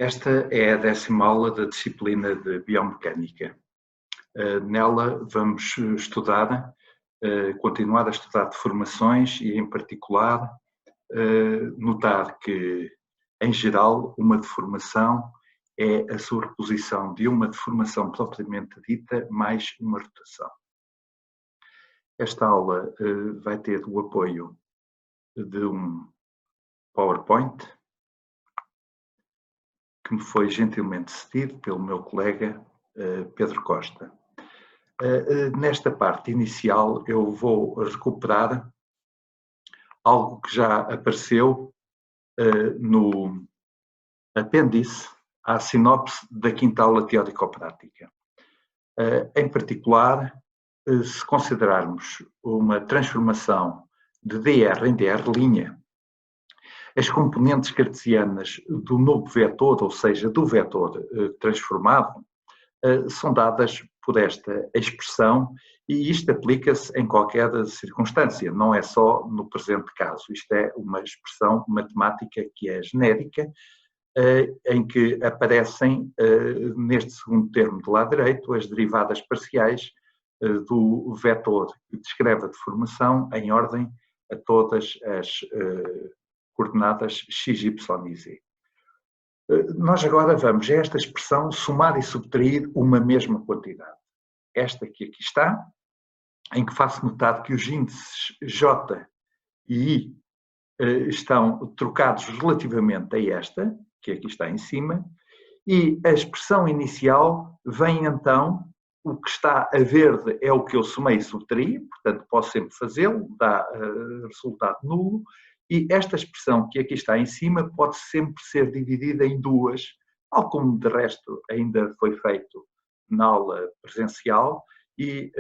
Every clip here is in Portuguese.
Esta é a 10ª aula da disciplina de Biomecânica. Nela vamos continuar a estudar deformações e, em particular, notar que, em geral, uma deformação é a sobreposição de uma deformação propriamente dita mais uma rotação. Esta aula vai ter o apoio de um PowerPoint que me foi gentilmente cedido pelo meu colega Pedro Costa. Nesta parte inicial eu vou recuperar algo que já apareceu no apêndice à sinopse da 5ª aula teórico-prática. Em particular, se considerarmos uma transformação de dr em dr', as componentes cartesianas do novo vetor, ou seja, do vetor transformado, são dadas por esta expressão e isto aplica-se em qualquer circunstância, não é só no presente caso. Isto é uma expressão matemática que é genérica, em que aparecem, neste segundo termo do lado direito, as derivadas parciais do vetor que descreve a deformação em ordem a todas as coordenadas x, y e z. Nós agora vamos a esta expressão somar e subtrair uma mesma quantidade. Esta que aqui está, em que faço notar que os índices j e i estão trocados relativamente a esta, que aqui está em cima, e a expressão inicial vem então, o que está a verde é o que eu somei e subtraí, portanto posso sempre fazê-lo, dá resultado nulo, e esta expressão que aqui está em cima pode sempre ser dividida em duas, tal como de resto ainda foi feito na aula presencial e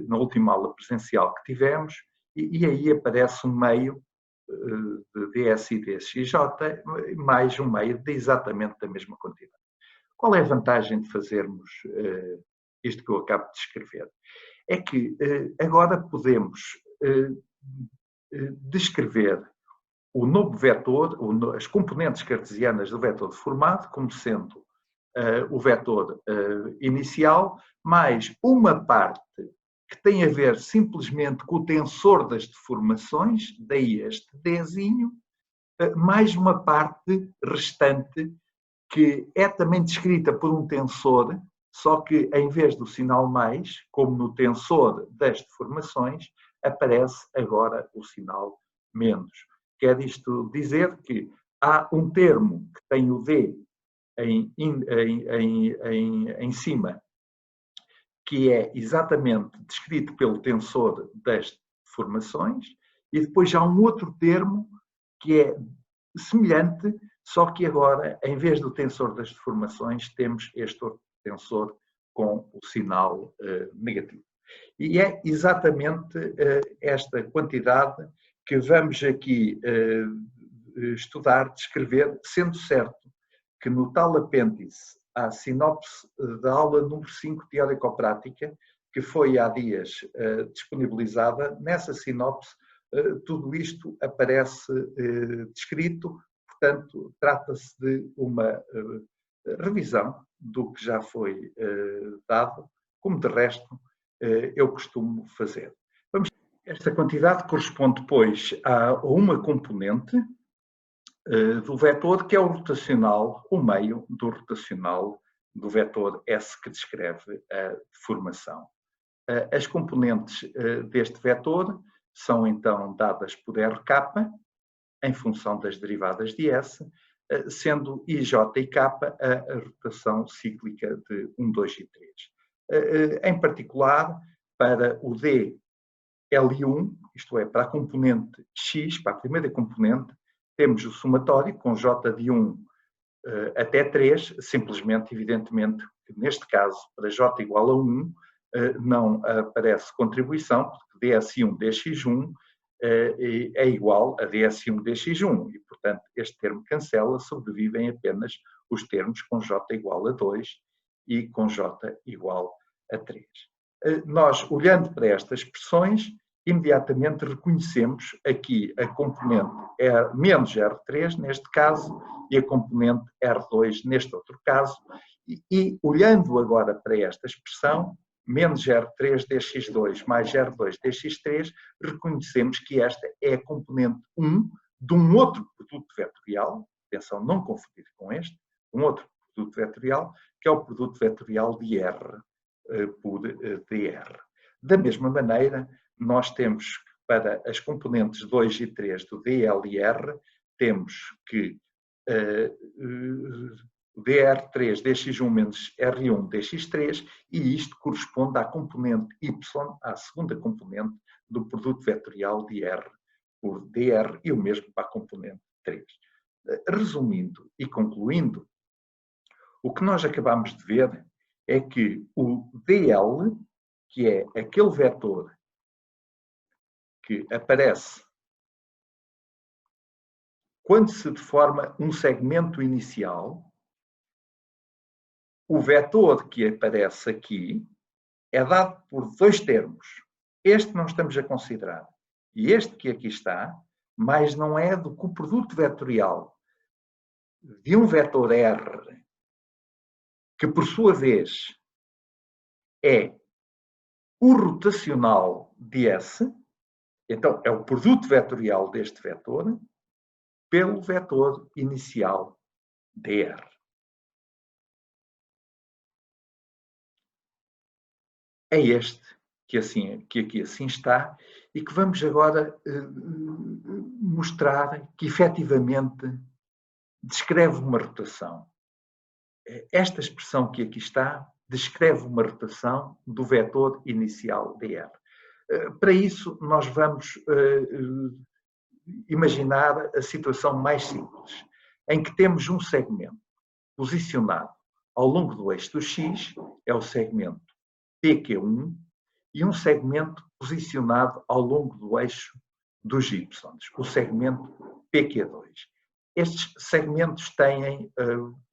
na última aula presencial que tivemos, e aí aparece um meio de ds e dxj mais um meio de exatamente da mesma quantidade. Qual é a vantagem de fazermos isto que eu acabo de descrever? É que agora podemos descrever o novo vetor, as componentes cartesianas do vetor deformado, como sendo o vetor inicial, mais uma parte que tem a ver simplesmente com o tensor das deformações, daí este Dzinho, mais uma parte restante que é também descrita por um tensor, só que em vez do sinal mais, como no tensor das deformações, aparece agora o sinal menos. Quer isto dizer que há um termo que tem o D em cima, que é exatamente descrito pelo tensor das deformações, e depois há um outro termo que é semelhante, só que agora, em vez do tensor das deformações, temos este outro tensor com o sinal negativo. E é exatamente esta quantidade que vamos aqui estudar, descrever, sendo certo que no tal apêndice à sinopse da aula número 5 teórico-prática, que foi há dias disponibilizada, nessa sinopse tudo isto aparece descrito, portanto trata-se de uma revisão do que já foi dado, como de resto eu costumo fazer. Esta quantidade corresponde, pois, a uma componente do vetor que é o rotacional, o meio do rotacional do vetor S que descreve a deformação. As componentes deste vetor são então dadas por RK em função das derivadas de S, sendo IJ e K a rotação cíclica de 1, 2 e 3. Em particular, para o D L1, isto é, para a componente X, para a primeira componente, temos o somatório com J de 1 até 3, simplesmente, evidentemente, que neste caso, para J igual a 1, não aparece contribuição, porque ds1 dx1 é igual a ds1 dx1, e, portanto, este termo cancela, sobrevivem apenas os termos com J igual a 2 e com J igual a 3. Nós, olhando para estas expressões, imediatamente reconhecemos aqui a componente menos R3, neste caso, e a componente R2, neste outro caso, e olhando agora para esta expressão, menos R3 dx2 mais R2 dx3, reconhecemos que esta é a componente 1 de um outro produto vetorial, atenção, não confundir com este, um outro produto vetorial, que é o produto vetorial de R por dr. Da mesma maneira, nós temos para as componentes 2 e 3 do dl e r, temos que dr3 dx1 menos r1 dx3, e isto corresponde à componente y, à segunda componente do produto vetorial de r por dr, e o mesmo para a componente 3. Resumindo e concluindo, o que nós acabamos de ver é que o dl, que é aquele vetor que aparece quando se deforma um segmento inicial, o vetor que aparece aqui é dado por dois termos. Este não estamos a considerar. E este que aqui está, mas não é do que o produto vetorial de um vetor R, que por sua vez é o rotacional de S, então é o produto vetorial deste vetor, pelo vetor inicial dr. É este que aqui assim está, e que vamos agora mostrar que efetivamente descreve uma rotação. Esta expressão que aqui está descreve uma rotação do vetor inicial dr. Para isso, nós vamos imaginar a situação mais simples, em que temos um segmento posicionado ao longo do eixo do x, é o segmento PQ1, e um segmento posicionado ao longo do eixo dos y, o segmento PQ2. Estes segmentos têm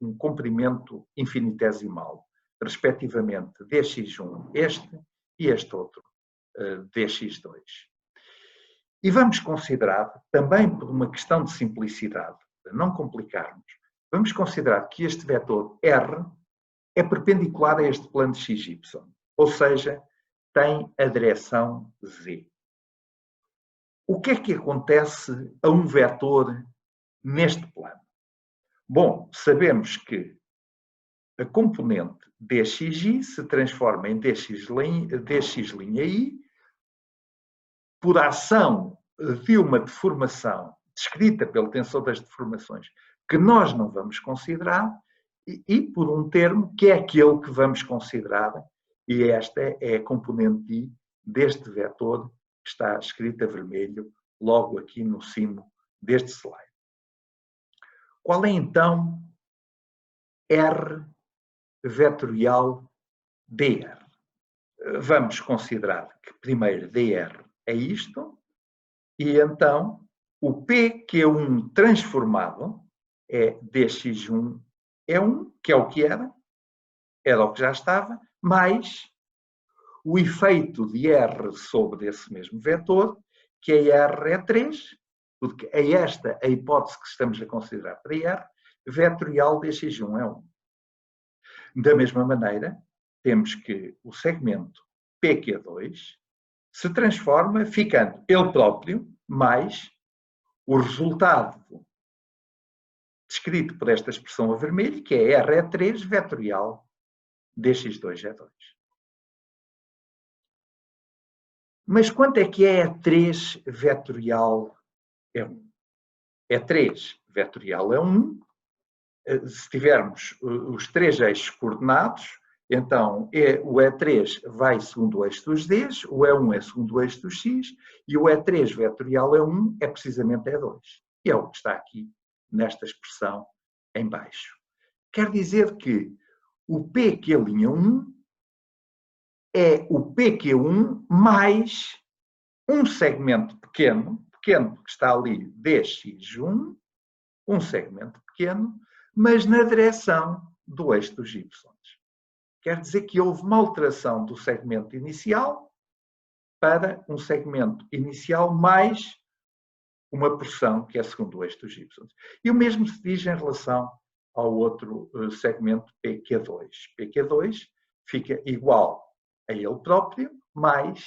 um comprimento infinitesimal, respectivamente dx1 este e este outro, dx2. E vamos considerar, também por uma questão de simplicidade, para não complicarmos, vamos considerar que este vetor R é perpendicular a este plano de XY, ou seja, tem a direção Z. O que é que acontece a um vetor neste plano? Bom, sabemos que a componente dxi se transforma em dx'I por ação de uma deformação descrita pelo tensor das deformações que nós não vamos considerar e por um termo que é aquele que vamos considerar, e esta é a componente I deste vetor que está escrita a vermelho logo aqui no cimo deste slide. Qual é então R vetorial dr? Vamos considerar que primeiro dr é isto, e então o PQ1 transformado é dx1 é 1, que é o que era o que já estava, mais o efeito de R sobre esse mesmo vetor, que é R é 3, porque é esta a hipótese que estamos a considerar para R, vetorial dx1 é 1. Da mesma maneira, temos que o segmento PQ2 se transforma, ficando ele próprio, mais o resultado descrito por esta expressão a vermelho, que é R é 3 vetorial dx2 é 2. Mas quanto é que é 3 vetorial é 1? É 3 vetorial é 1. Se tivermos os três eixos coordenados, então o E3 vai segundo o eixo dos Ds, o E1 é segundo o eixo do X, e o E3 vetorial E1 é precisamente E2. E é o que está aqui nesta expressão em baixo. Quer dizer que o PQ'1 é o PQ1 mais um segmento pequeno porque está ali dx1, um segmento pequeno, mas na direção do eixo dos y. Quer dizer que houve uma alteração do segmento inicial para um segmento inicial mais uma porção que é segundo o eixo dos y. E o mesmo se diz em relação ao outro segmento PQ2. PQ2 fica igual a ele próprio, mais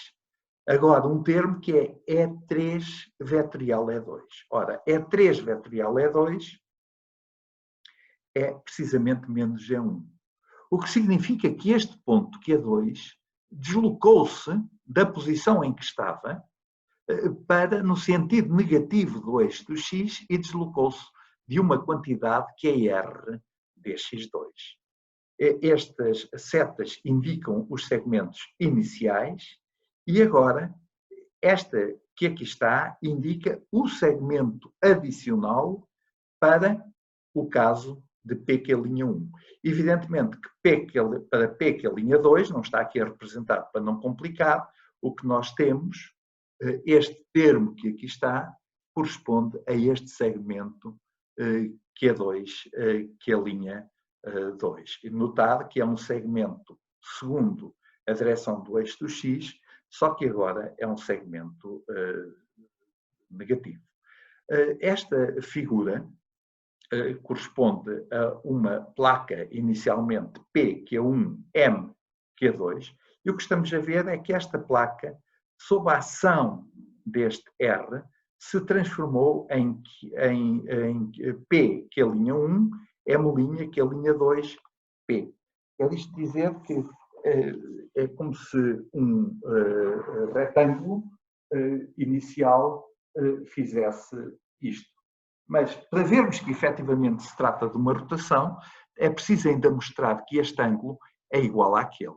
agora um termo que é E3 vetorial E2. Ora, E3 vetorial E2 é precisamente menos G1. O que significa que este ponto Q2 deslocou-se da posição em que estava para no sentido negativo do eixo do x e deslocou-se de uma quantidade que é R dx2. Estas setas indicam os segmentos iniciais e agora esta que aqui está indica o segmento adicional para o caso de PQ'1. Evidentemente que para PQ'2, não está aqui representado para não complicar, o que nós temos, este termo que aqui está, corresponde a este segmento Q2, Q'2. E notar que é um segmento segundo a direção do eixo do X, só que agora é um segmento negativo. Esta figura corresponde a uma placa inicialmente P, Q1, M, Q2, e o que estamos a ver é que esta placa, sob a ação deste R, se transformou em P, Q'1, M', Q'2, P. Quer isto dizer que é como se um retângulo inicial fizesse isto. Mas, para vermos que efetivamente se trata de uma rotação, é preciso ainda mostrar que este ângulo é igual àquele.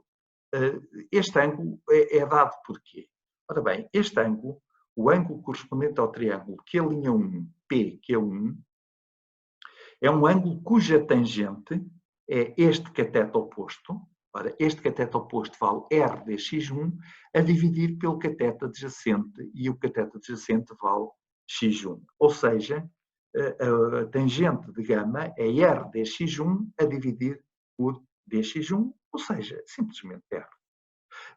Este ângulo é dado por quê? Ora bem, este ângulo, o ângulo correspondente ao triângulo Q'1, P, Q1, é um ângulo cuja tangente é este cateto oposto. Ora, este cateto oposto vale R dx1 a dividir pelo cateto adjacente e o cateto adjacente vale x1. Ou seja, a tangente de gama é R dx1 a dividir por dx1, ou seja, simplesmente R.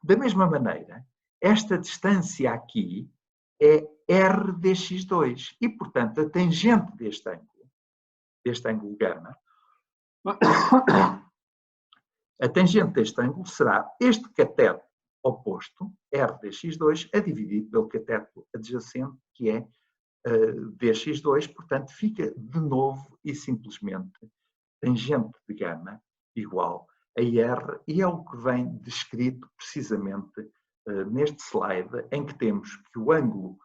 Da mesma maneira, esta distância aqui é R dx2 e, portanto, a tangente deste ângulo gama, a tangente deste ângulo será este cateto oposto, R dx2, a dividir pelo cateto adjacente, que é dx2, portanto, fica de novo e simplesmente tangente de gama igual a R, e é o que vem descrito precisamente neste slide, em que temos que o ângulo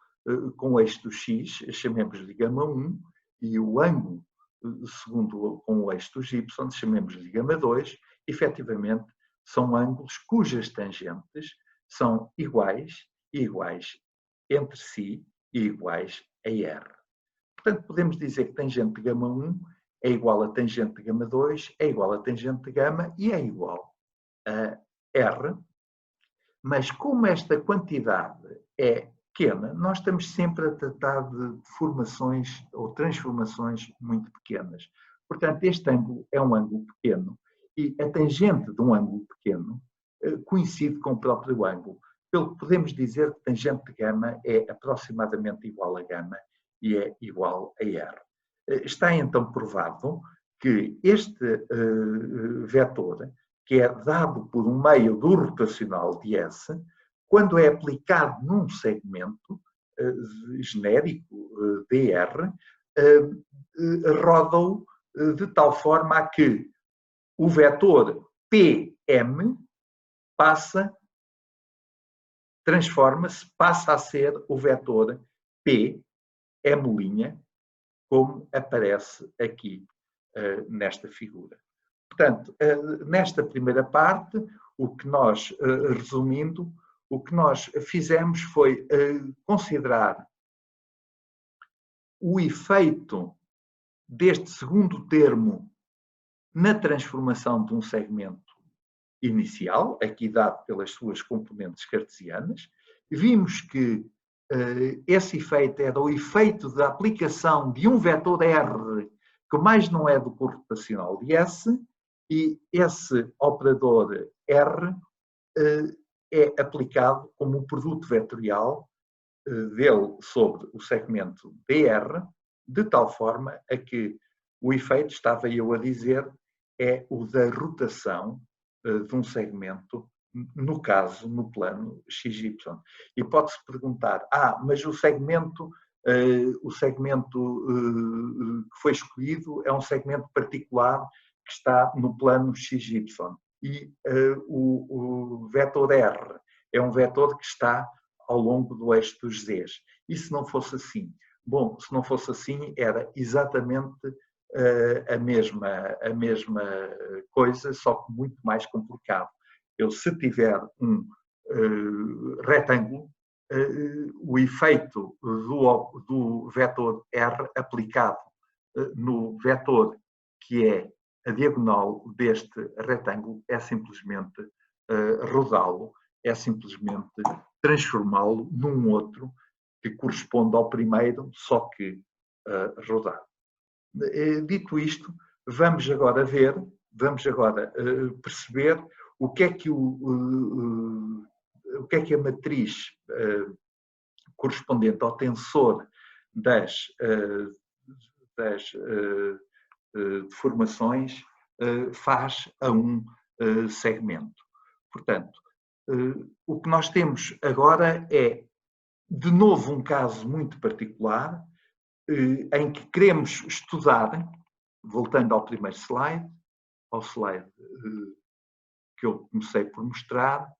com o eixo do x, chamemos-lhe gama 1, e o ângulo segundo com o eixo dos y, chamemos-lhe gama 2, efetivamente são ângulos cujas tangentes são iguais e iguais entre si e iguais a R. Portanto, podemos dizer que tangente de gama 1 é igual a tangente de gama 2, é igual a tangente de gama e é igual a R. Mas como esta quantidade é pequena, nós estamos sempre a tratar de deformações ou transformações muito pequenas. Portanto, este ângulo é um ângulo pequeno e a tangente de um ângulo pequeno coincide com o próprio ângulo. Pelo que podemos dizer que tangente de gama é aproximadamente igual a gama e é igual a R. Está então provado que este vetor, que é dado por um meio do rotacional de S, quando é aplicado num segmento genérico dr, roda-o de tal forma a que o vetor PM transforma-se, passa a ser o vetor P, M', como aparece aqui nesta figura. Portanto, nesta primeira parte, o que nós, resumindo, o que nós fizemos foi considerar o efeito deste segundo termo na transformação de um segmento inicial, aqui dado pelas suas componentes cartesianas. Vimos que esse efeito era o efeito da aplicação de um vetor R que mais não é do corrotacional de S, e esse operador R é aplicado como um produto vetorial dele sobre o segmento DR, de tal forma a que o efeito, estava eu a dizer, é o da rotação de um segmento, no caso, no plano XY. E pode-se perguntar, mas o segmento que foi escolhido é um segmento particular que está no plano XY. E o vetor R é um vetor que está ao longo do eixo dos Zs. E se não fosse assim? Bom, se não fosse assim, era exatamente a mesma coisa, só que muito mais complicado. Eu, se tiver um retângulo, o efeito do vetor R aplicado no vetor que é a diagonal deste retângulo é simplesmente rodá-lo, é simplesmente transformá-lo num outro que corresponde ao primeiro, só que rodado. Dito isto, vamos agora perceber o que é que a matriz correspondente ao tensor das deformações faz a um segmento. Portanto, o que nós temos agora é, de novo, um caso muito particular em que queremos estudar, voltando ao primeiro slide, ao slide que eu comecei por mostrar,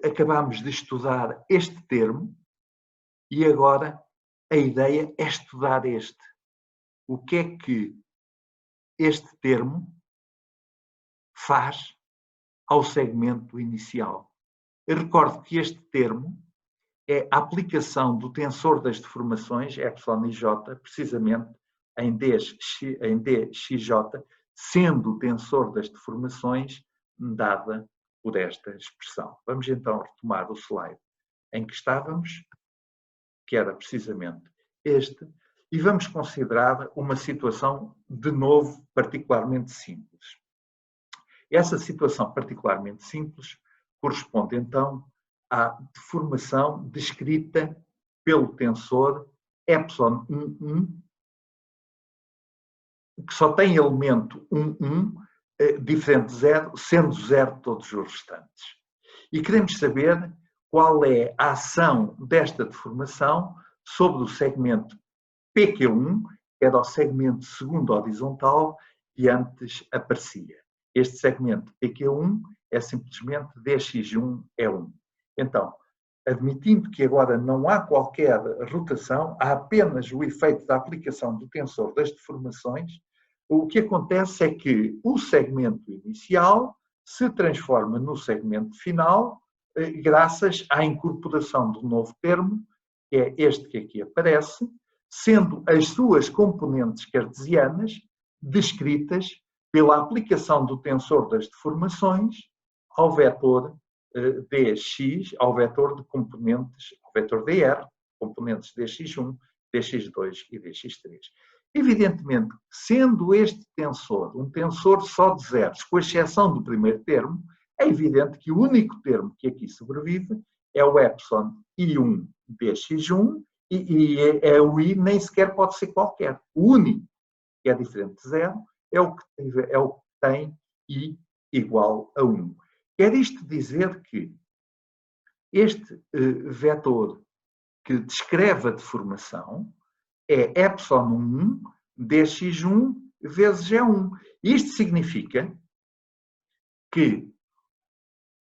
acabamos de estudar este termo e agora a ideia é estudar este. O que é que este termo faz ao segmento inicial? Eu recordo que este termo é a aplicação do tensor das deformações, ε e j, precisamente em dxj, sendo o tensor das deformações dada por esta expressão. Vamos então retomar o slide em que estávamos, que era precisamente este, e vamos considerar uma situação, de novo, particularmente simples. Essa situação particularmente simples corresponde, então, à deformação descrita pelo tensor ε11, que só tem elemento 1, diferente de zero, sendo zero todos os restantes. E queremos saber qual é a ação desta deformação sobre o segmento PQ1, que era o segmento segundo horizontal que antes aparecia. Este segmento PQ1 é simplesmente dx1 é 1. Então, admitindo que agora não há qualquer rotação, há apenas o efeito da aplicação do tensor das deformações, o que acontece é que o segmento inicial se transforma no segmento final, graças à incorporação do novo termo, que é este que aqui aparece, sendo as suas componentes cartesianas descritas pela aplicação do tensor das deformações ao vetor dx, ao vetor de componentes, ao vetor dr, componentes dx1, dx2 e dx3. Evidentemente, sendo este tensor um tensor só de zeros, com exceção do primeiro termo, é evidente que o único termo que aqui sobrevive é o ε1 dx1 e o i nem sequer pode ser qualquer. O único que é diferente de zero é o que tem i igual a 1. Quer isto dizer que este vetor que descreve a deformação é ε1 dx1 vezes E1. Isto significa que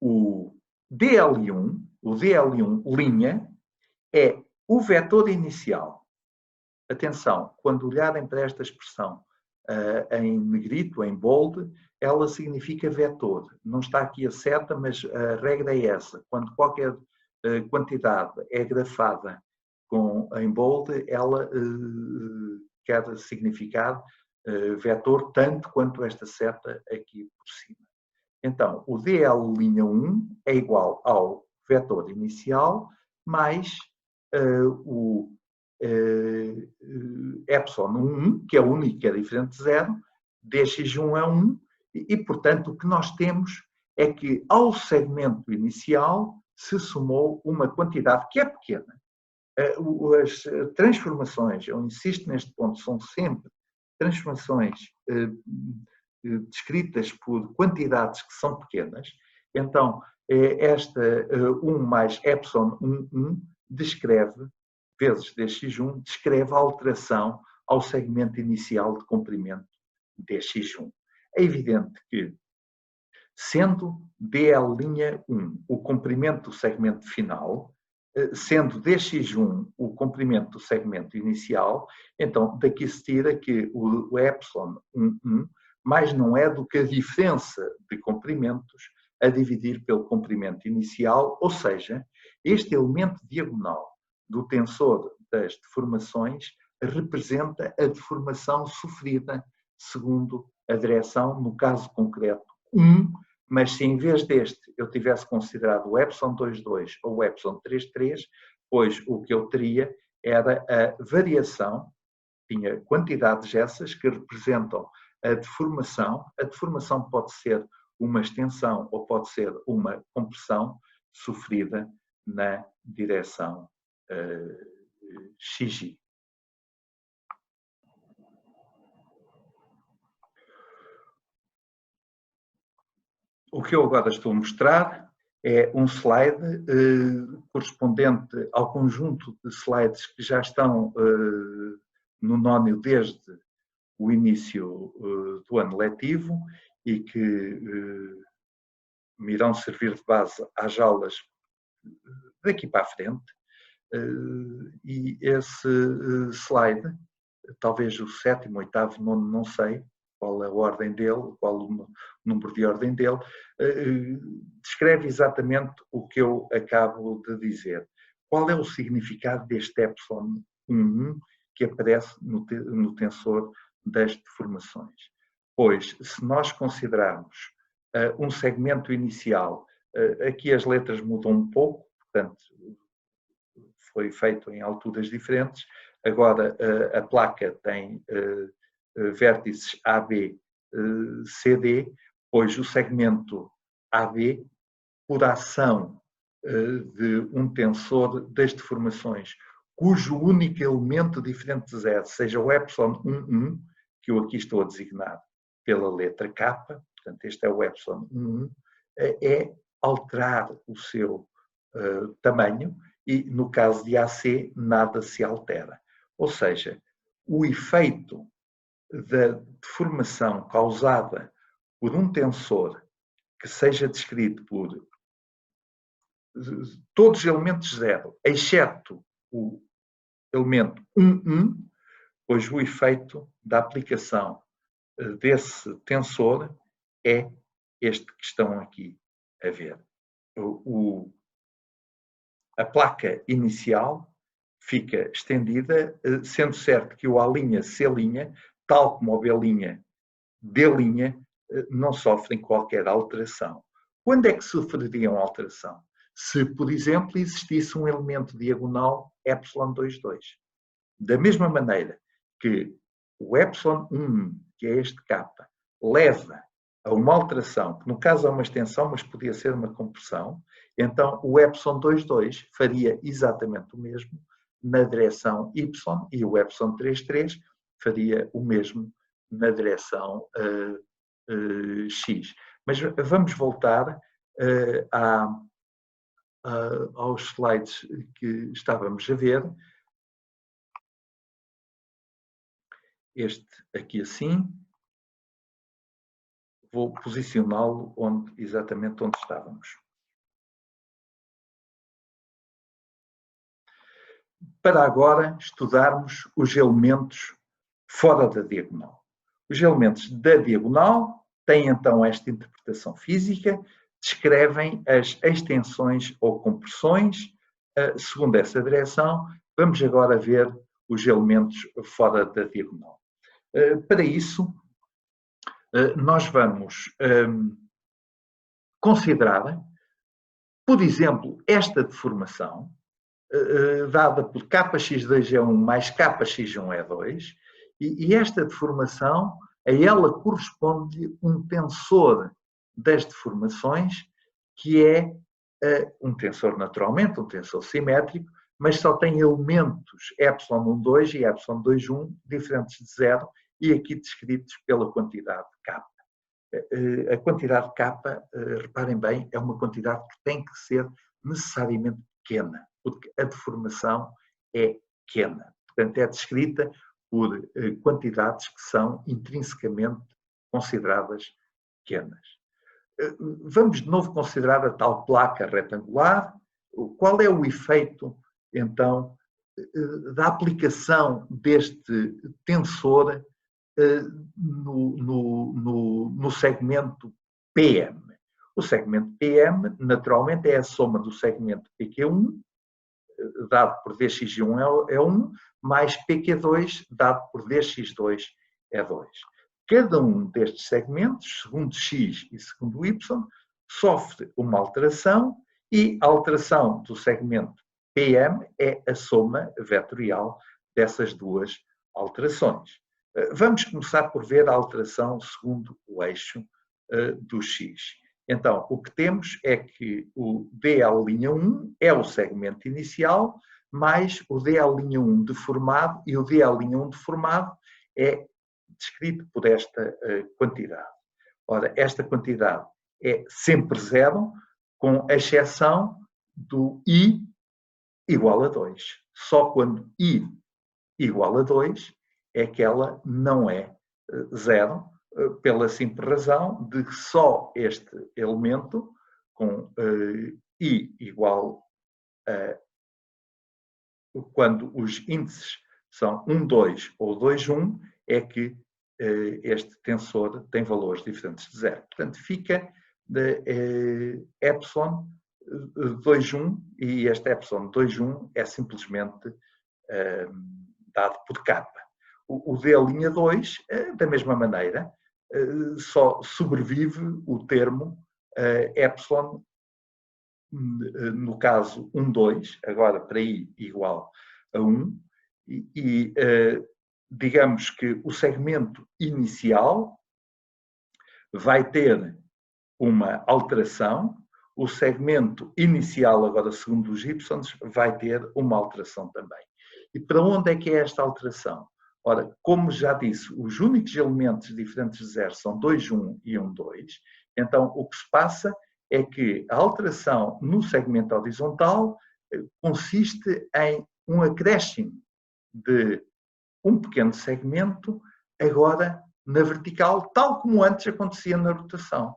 o dl1 linha, é o vetor inicial. Atenção, quando olharem para esta expressão em negrito, em bold, ela significa vetor. Não está aqui a seta, mas a regra é essa. Quando qualquer quantidade é grafada em bold, ela quer significar vetor tanto quanto esta seta aqui por cima. Então, o dl'1 é igual ao vetor inicial mais o ε1, que é único, que é diferente de zero, dx1 é 1, e, portanto, o que nós temos é que ao segmento inicial se somou uma quantidade que é pequena. As transformações, eu insisto neste ponto, são sempre transformações descritas por quantidades que são pequenas. Então, esta 1 mais epsilon 1 descreve, vezes dx1, descreve a alteração ao segmento inicial de comprimento dx1. É evidente que, sendo dl'1 o comprimento do segmento final, sendo dx1 o comprimento do segmento inicial, então daqui se tira que o epsilon 1 mais não é do que a diferença de comprimentos a dividir pelo comprimento inicial, ou seja, este elemento diagonal do tensor das deformações representa a deformação sofrida segundo a direção, no caso concreto 1, mas se em vez deste eu tivesse considerado o epsilon 2,2 ou o epsilon 3,3, pois o que eu teria era a variação, tinha quantidades essas que representam a deformação. A deformação pode ser uma extensão ou pode ser uma compressão sofrida na direção xj. O que eu agora estou a mostrar é um slide correspondente ao conjunto de slides que já estão no Nónio desde o início do ano letivo e que me irão servir de base às aulas daqui para a frente. E esse slide, talvez o 7º, 8º, 9º, não sei qual a ordem dele, qual o número de ordem dele, descreve exatamente o que eu acabo de dizer. Qual é o significado deste epsilon 1 que aparece no tensor das deformações? Pois, se nós considerarmos um segmento inicial, aqui as letras mudam um pouco, portanto, foi feito em alturas diferentes. Agora a placa tem vértices AB, CD, pois o segmento AB, por ação de um tensor das deformações, cujo único elemento diferente de zero seja o epsilon 1, que eu aqui estou a designar pela letra K, portanto este é o epsilon 1, é alterar o seu tamanho e no caso de AC nada se altera. Ou seja, o efeito da deformação causada por um tensor que seja descrito por todos os elementos zero, exceto o elemento 1, pois o efeito da aplicação desse tensor é este que estão aqui a ver. A placa inicial fica estendida, sendo certo que o A', C', tal como o B', D', não sofrem qualquer alteração. Quando é que sofreriam alteração? Se, por exemplo, existisse um elemento diagonal epsilon 2,2. Da mesma maneira que o epsilon 1, que é este K, leva a uma alteração, que no caso é uma extensão, mas podia ser uma compressão, então o epsilon 2,2 faria exatamente o mesmo na direção Y e o epsilon 3,3 faria o mesmo na direção X. Mas vamos voltar aos slides que estávamos a ver. Este aqui assim. Vou posicioná-lo exatamente onde estávamos. Para agora estudarmos os elementos fora da diagonal. Os elementos da diagonal têm então esta interpretação física, descrevem as extensões ou compressões segundo essa direção. Vamos agora ver os elementos fora da diagonal. Para isso, nós vamos considerar, por exemplo, esta deformação, dada por kx2 é 1 mais kx1 é 2, e esta deformação, a ela corresponde um tensor das deformações, que é um tensor naturalmente, um tensor simétrico, mas só tem elementos ε1, 2 e ε2, 1 diferentes de zero e aqui descritos pela quantidade K. A quantidade K, reparem bem, é uma quantidade que tem que ser necessariamente pequena, porque a deformação é pequena. Portanto, é descrita por quantidades que são intrinsecamente consideradas pequenas. Vamos de novo considerar a tal placa retangular. Qual é o efeito, então, da aplicação deste tensor no segmento PM? O segmento PM, naturalmente, é a soma do segmento PQ1, dado por dx1 é 1, mais PQ2, dado por dx2 é 2. Cada um destes segmentos, segundo x e segundo y, sofre uma alteração e a alteração do segmento PM é a soma vetorial dessas duas alterações. Vamos começar por ver a alteração segundo o eixo do x. Então, o que temos é que o dL'1 é o segmento inicial, mais o dL'1 deformado, e o dL'1 deformado é descrito por esta quantidade. Ora, esta quantidade é sempre zero, com exceção do I igual a 2. Só quando I igual a 2 é que ela não é zero, pela simples razão de que só este elemento, com I igual a, quando os índices são 1, 2 ou 2, 1, é que este tensor tem valores diferentes de zero. Portanto, fica de epsilon 2, 1, e este epsilon 2, 1 é simplesmente dado por K. O D'2, da mesma maneira, só sobrevive o termo epsilon, no caso 1, 2, agora para I igual a 1, e digamos que o segmento inicial vai ter uma alteração, o segmento inicial, agora segundo os y, vai ter uma alteração também. E para onde é que é esta alteração? Ora, como já disse, os únicos elementos diferentes de zero são 2, 1 e 1, 2. Então, o que se passa é que a alteração no segmento horizontal consiste em um acréscimo de um pequeno segmento, agora na vertical, tal como antes acontecia na rotação.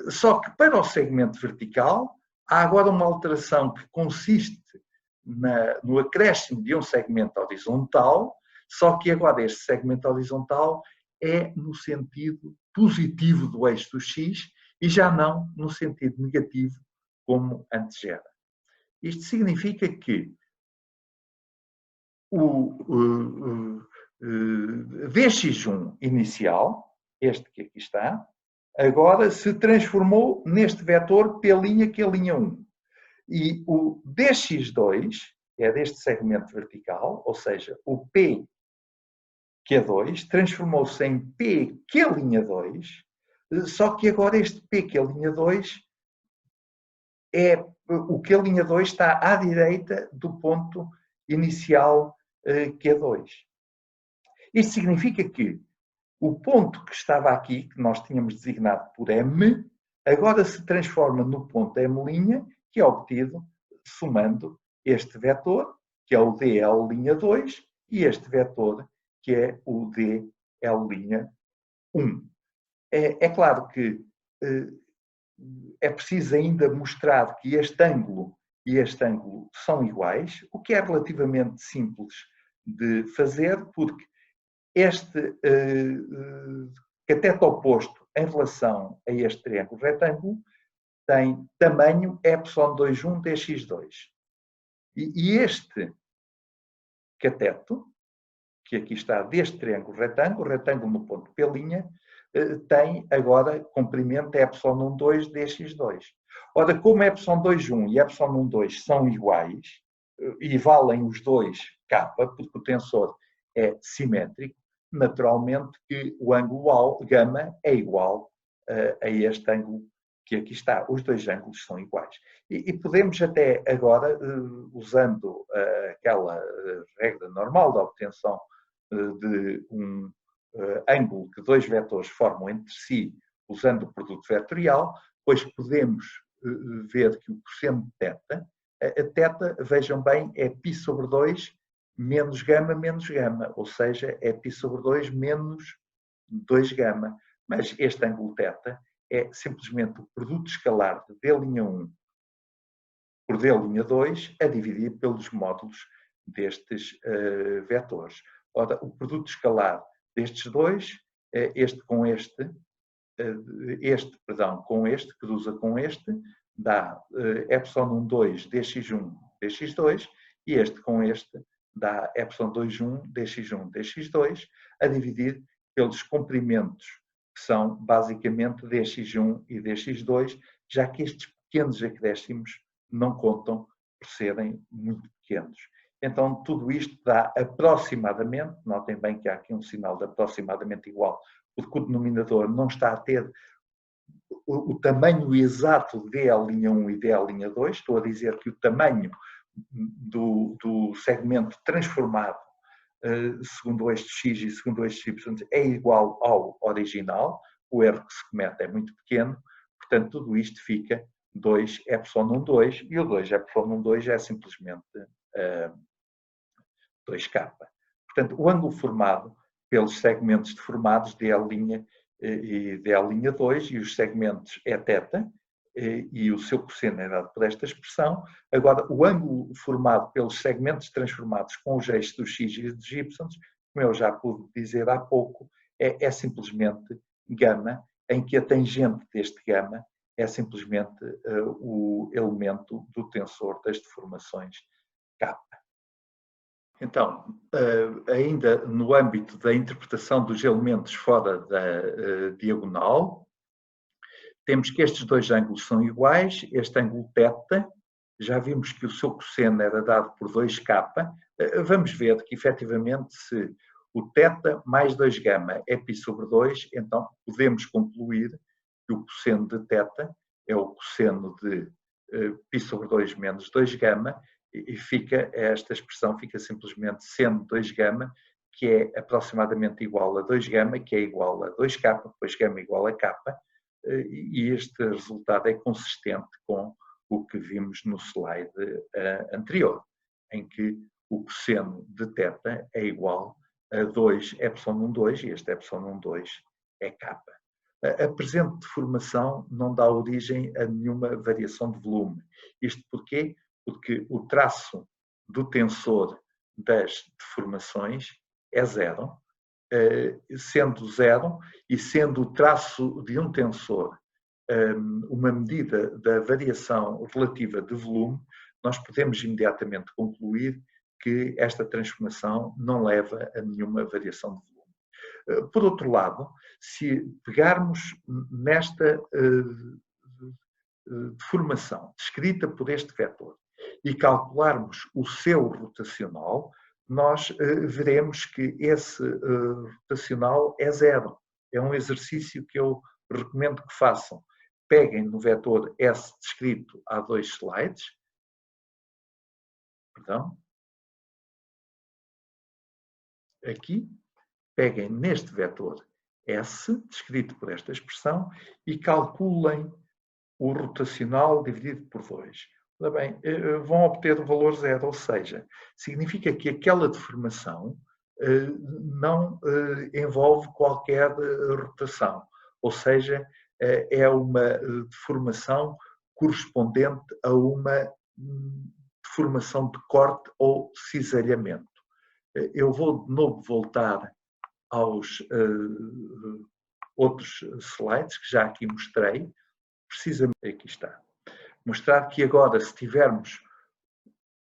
Só que para o segmento vertical, há agora uma alteração que consiste no acréscimo de um segmento horizontal, só que agora este segmento horizontal é no sentido positivo do eixo do x e já não no sentido negativo, como antes era. Isto significa que o dx1 inicial, este que aqui está, agora se transformou neste vetor P'(Q'1). E o dx2, que é deste segmento vertical, ou seja, o P'(Q2), transformou-se em P'Q'2, só que agora este P'Q'2 o Q'2 está à direita do ponto inicial Q2. Isto significa que o ponto que estava aqui, que nós tínhamos designado por M, agora se transforma no ponto M', que é obtido somando este vetor, que é o dL'2, e este vetor, que é o dL'1. É claro que é preciso ainda mostrar que este ângulo e este ângulo são iguais, o que é relativamente simples de fazer, porque este cateto oposto em relação a este triângulo retângulo tem tamanho ε2, 1 dx2. E este cateto, que aqui está deste triângulo retângulo no ponto P', tem agora comprimento ε1, 2 dx2. Ora, como ε2, 1 e ε1, 2 são iguais e valem os dois K, porque o tensor é simétrico, naturalmente que o ângulo γ é igual a este ângulo que aqui está. Os dois ângulos são iguais. E podemos até agora, usando aquela regra normal da obtenção de um ângulo que dois vetores formam entre si, usando o produto vetorial, pois podemos ver que o cosseno de θ, a θ, vejam bem, é π sobre 2 menos gama, ou seja, é π sobre 2 menos 2 gama. Mas este ângulo θ é simplesmente o produto escalar de D'1 por D'2 a dividir pelos módulos destes vetores. Ora, o produto escalar destes dois, este com este, com este, cruza com este, dá ε1,2 dx1 dx2, e este com este dá ε2,1 dx1 dx2, a dividir pelos comprimentos, que são basicamente dx1 e dx2, já que estes pequenos acréscimos não contam por serem muito pequenos. Então, tudo isto dá aproximadamente, notem bem que há aqui um sinal de aproximadamente igual, porque o denominador não está a ter o tamanho exato de DL'1 e DL'2, estou a dizer que o tamanho do segmento transformado segundo este x e segundo este y é igual ao original, o erro que se comete é muito pequeno, portanto tudo isto fica 2ε12 e o 2ε12 é simplesmente 2K. Portanto, o ângulo formado pelos segmentos deformados DL' e DL'2 e os segmentos é θ e o seu cosseno é dado por esta expressão. Agora, o ângulo formado pelos segmentos transformados com os eixos dos x e dos y, como eu já pude dizer há pouco, é simplesmente gama, em que a tangente deste gama é simplesmente o elemento do tensor das deformações K. Então, ainda no âmbito da interpretação dos elementos fora da diagonal, temos que estes dois ângulos são iguais. Este ângulo θ, já vimos que o seu cosseno era dado por 2K. Vamos ver que, efetivamente, se o θ mais 2γ é π sobre 2, então podemos concluir que o cosseno de θ é o cosseno de π sobre 2 menos 2γ, e esta expressão fica simplesmente seno 2γ, que é aproximadamente igual a 2γ, que é igual a 2K, pois γ igual a K, e este resultado é consistente com o que vimos no slide anterior, em que o cosseno de θ é igual a 2ε12 e este ε12 é K. A presente deformação não dá origem a nenhuma variação de volume. Isto porquê? Porque o traço do tensor das deformações é zero, sendo zero e sendo o traço de um tensor uma medida da variação relativa de volume, nós podemos imediatamente concluir que esta transformação não leva a nenhuma variação de volume. Por outro lado, se pegarmos nesta deformação descrita por este vetor e calcularmos o seu rotacional, nós veremos que esse rotacional é zero. É um exercício que eu recomendo que façam. Peguem no vetor S descrito há 2 slides. Perdão. Aqui. Peguem neste vetor S, descrito por esta expressão, e calculem o rotacional dividido por 2. Ora bem, vão obter o valor zero, ou seja, significa que aquela deformação não envolve qualquer rotação, ou seja, é uma deformação correspondente a uma deformação de corte ou cisalhamento. Eu vou de novo voltar aos outros slides que já aqui mostrei, precisamente aqui está. Mostrar que agora, se tivermos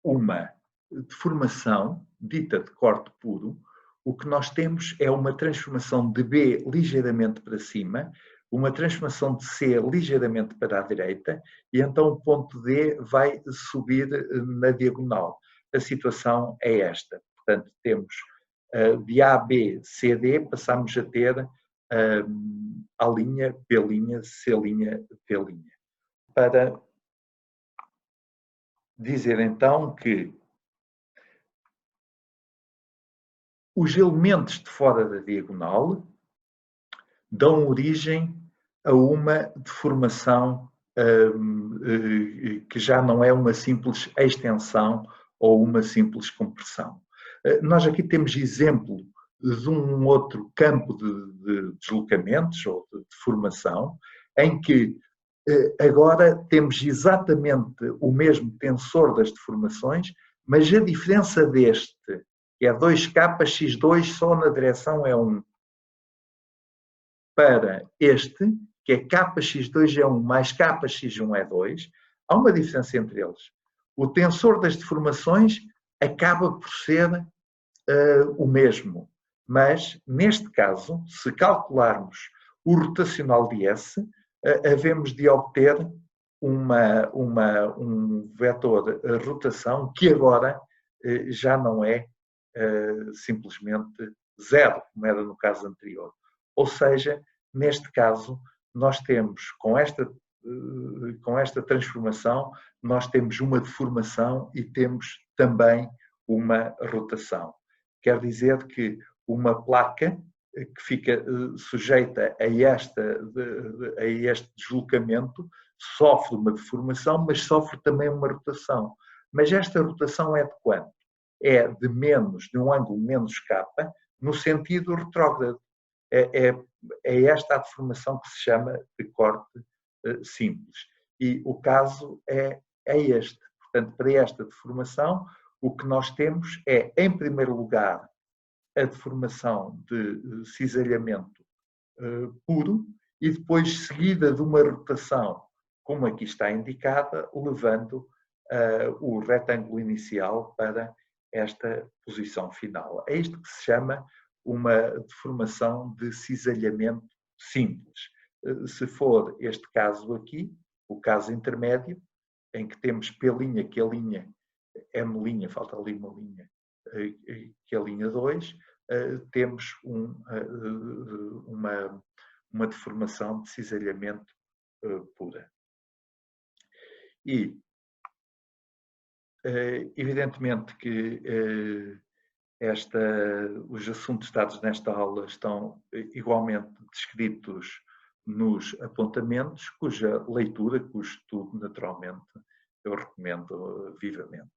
uma deformação dita de corte puro, o que nós temos é uma transformação de B ligeiramente para cima, uma transformação de C ligeiramente para a direita, e então o ponto D vai subir na diagonal. A situação é esta. Portanto, temos de A, B, C, D, passamos a ter A', B', C', D'. Para dizer então que os elementos de fora da diagonal dão origem a uma deformação que já não é uma simples extensão ou uma simples compressão. Nós aqui temos exemplo de um outro campo de deslocamentos ou de deformação, em que agora temos exatamente o mesmo tensor das deformações, mas a diferença deste, que é 2kx2 só na direção é 1, para este, que é kx2 é 1 mais kx1 é 2, há uma diferença entre eles. O tensor das deformações acaba por ser o mesmo, mas neste caso, se calcularmos o rotacional de S, havemos de obter um vetor rotação que agora já não é simplesmente zero, como era no caso anterior. Ou seja, neste caso, nós temos, com esta transformação, nós temos uma deformação e temos também uma rotação. Quer dizer que uma placa que fica sujeita a este deslocamento sofre uma deformação, mas sofre também uma rotação. Mas esta rotação é de quanto? É de um ângulo menos k, no sentido retrógrado. É esta a deformação que se chama de corte simples. E o caso é este. Portanto, para esta deformação, o que nós temos é, em primeiro lugar, a deformação de cisalhamento puro e depois seguida de uma rotação, como aqui está indicada, levando o retângulo inicial para esta posição final. É isto que se chama uma deformação de cisalhamento simples. Se for este caso aqui, o caso intermédio, em que temos P', Q', M', falta ali uma linha, Q'2, temos uma deformação de cisalhamento pura. E, evidentemente que os assuntos dados nesta aula estão igualmente descritos nos apontamentos, cuja leitura, cujo estudo, naturalmente, eu recomendo vivamente.